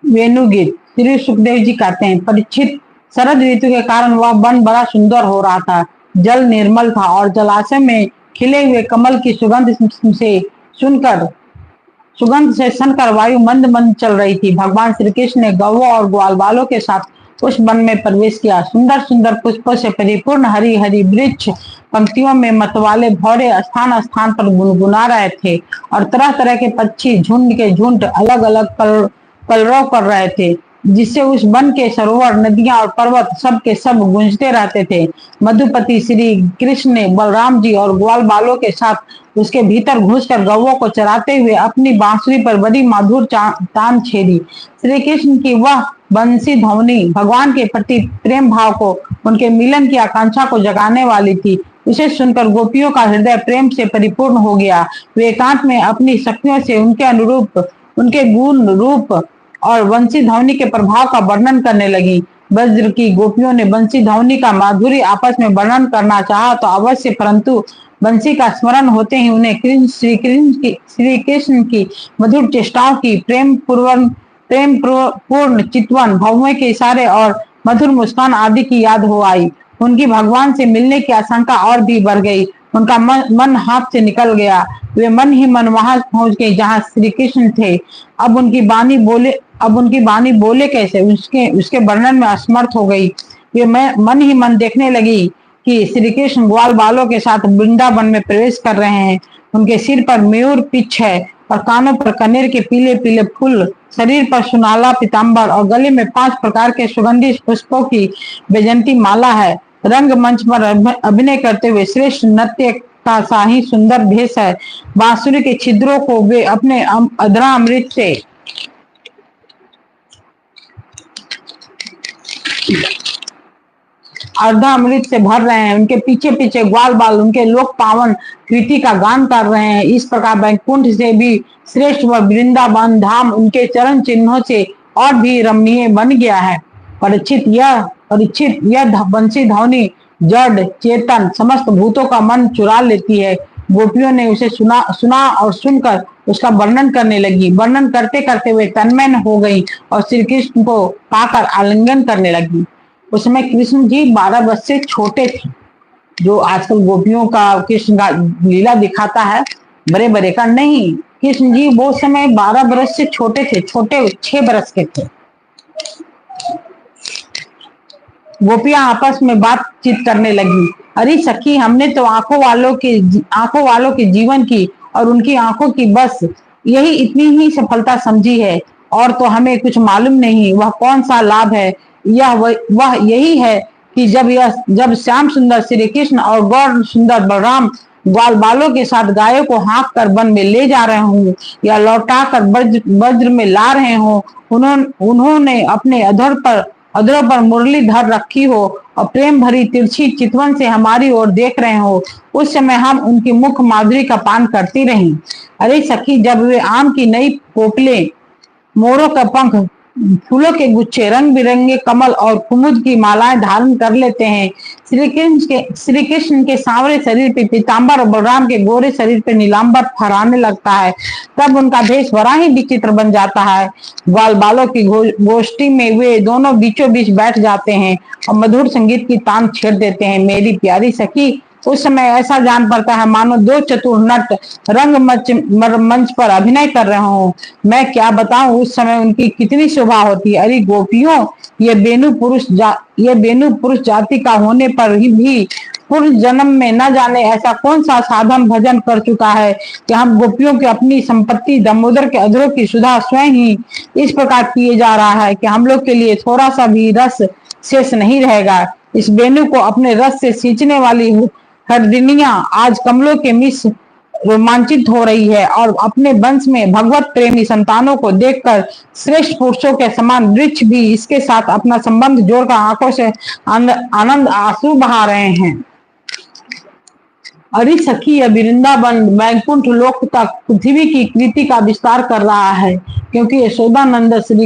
वेणुगीत। श्री सुखदेव जी कहते हैं, परीक्षित, शरद ऋतु के कारण वह वन बड़ा सुंदर हो रहा था। जल निर्मल था और जलाशय में खिले हुए कमल की सुनकर सुगंध से सनकर वायु मंद मंद चल रही थी। भगवान श्री कृष्ण ने गौओं और ग्वाल बालों के साथ उस वन में प्रवेश किया। सुंदर सुंदर पुष्पों से परिपूर्ण हरी हरी वृक्ष पंक्तियों में मतवाले भौरे स्थान स्थान पर गुनगुना रहे थे और तरह तरह के पक्षी झुंड के झुंड अलग अलग कलरव कर रहे थे, जिससे उस वन के सरोवर, नदियां और पर्वत सब के सब गूंजते रहते थे। मधुपति श्री कृष्ण ने बलराम जी और ग्वाल बालों के साथ उसके भीतर घुसकर गौओं को चराते हुए अपनी बांसुरी पर बड़ी मधुर तान छेड़ी। श्री कृष्ण की वह बंसी ध्वनि भगवान के प्रति प्रेम भाव को, उनके मिलन की आकांक्षा को जगाने वाली थी। उसे सुनकर गोपियों का हृदय प्रेम से परिपूर्ण हो गया। वे एकांत में अपनी शक्तियों से उनके अनुरूप, उनके गुण रूप और बंसी ध्वनि के प्रभाव का वर्णन करने लगी। वज्र की गोपियों ने बंसी ध्वनि का माधुरी आपस में वर्णन करना चाहा तो अवश्य, परंतु बंसी का स्मरण होते ही उन्हें श्री कृष्ण की मधुर चेष्टाओं की, प्रेम पूर्ण चितवन, भौवें के इशारे और मधुर मुस्कान आदि की याद हो आई। उनकी भगवान से मिलने की आशंका और भी बढ़ गई। उनका मन हाथ से निकल गया। वे मन ही मन वहां पहुंच गए जहां श्री कृष्ण थे। अब उनकी बानी बोले कैसे, उसके वर्णन में असमर्थ हो गई। वे मन ही मन देखने लगी कि श्री कृष्ण ग्वाल बालों के साथ वृंदावन में प्रवेश कर रहे हैं। उनके सिर पर मयूर पिछ है और कानों पर कनेर के पीले पीले फूल, शरीर पर सुनाला पीताम्बर और गले में 5 प्रकार के सुगंधित पुष्पों की वैजंती माला है। रंग मंच पर अभिनय करते हुए श्रेष्ठ नृत्य का शाही सुंदर भेष है। बांसुरी के छिद्रों को वे अपने अधरा अमृत से भर रहे हैं। उनके पीछे पीछे ग्वाल बाल उनके लोक पावन कृति का गान कर रहे हैं। इस प्रकार वैकुंठ से भी श्रेष्ठ व वृंदावन धाम उनके चरण चिन्हों से और भी रमणीय बन गया है। परीक्षित, यह बंसी ध्वनि जड़ चेतन समस्त भूतों का मन चुरा लेती है। गोपियों ने उसे सुना और सुनकर उसका वर्णन करने लगी। वर्णन करते करते वे तन्मय हो गई और श्री कृष्ण को पाकर आलिंगन करने लगी। उस समय कृष्ण जी 12 वर्ष से छोटे थे। जो आजकल गोपियों का कृष्ण का लीला दिखाता है, बड़े बड़े का नहीं। कृष्ण जी वो समय 12 वर्ष से छोटे थे, छोटे 6 वर्ष के थे। गोपियां आपस में बातचीत करने लगी। अरे सखी, हमने तो आंखों वालों के जीवन की और उनकी आंखों की बस यही इतनी ही सफलता समझी है, और तो हमें कुछ मालूम नहीं वह कौन सा लाभ है। वह यही है कि जब श्याम सुंदर श्री कृष्ण और गौर सुंदर बलराम ग्वाल बालों के साथ गायों को हाँक कर वन में ले जा रहे हों या लौटा कर वज्र में ला रहे हों, उन्होंने अपने अधरों पर मुरली धर रखी हो और प्रेम भरी तिरछी चितवन से हमारी ओर देख रहे हो, उस समय हम उनकी मुख माधुरी का पान करती रही। अरे सखी, जब वे आम की नई पोपले, मोरों का पंख, फूलों के गुच्छे, रंग बिरंगे कमल और कुमुद की मालाएं धारण कर लेते हैं, श्री कृष्ण के सांवरे शरीर पे पीताम्बर और बलराम के गोरे शरीर पे नीलांबर फहराने लगता है, तब उनका भेष बड़ा ही विचित्र बन जाता है। ग्वाल बालों की गोष्ठी में वे दोनों बीचों बीच बैठ जाते हैं और मधुर संगीत की तान छेड़ देते हैं। मेरी प्यारी सखी, उस समय ऐसा जान पड़ता है मानो 2 चतुर नट रंग मंच पर अभिनय कर रहे हो। मैं क्या बताऊं उस समय उनकी कितनी शोभा होती है। अरे गोपियों, ये बेनु पुरुष जाति का होने पर भी पूर्व जन्म में न जाने ऐसा कौन सा साधन भजन कर चुका है कि हम गोपियों की अपनी संपत्ति दामोदर के अधरों की सुधा स्वयं ही इस प्रकार पिए जा रहा है कि हम लोग के लिए थोड़ा सा भी रस शेष नहीं रहेगा। इस बेनु को अपने रस से सींचने वाली हरदिनिया आज कमलों के मिस रोमांचित हो रही है और अपने वंश में भगवत प्रेमी संतानों को देखकर श्रेष्ठ पुरुषों के समान वृक्ष भी इसके साथ अपना संबंध जोड़कर आंखों से आनंद आंसू बहा रहे हैं। अरे सखी, यह वृंदावन वैकुंठ लोक तक पृथ्वी की कृति का विस्तार कर रहा है, क्योंकि यशोदानंद श्री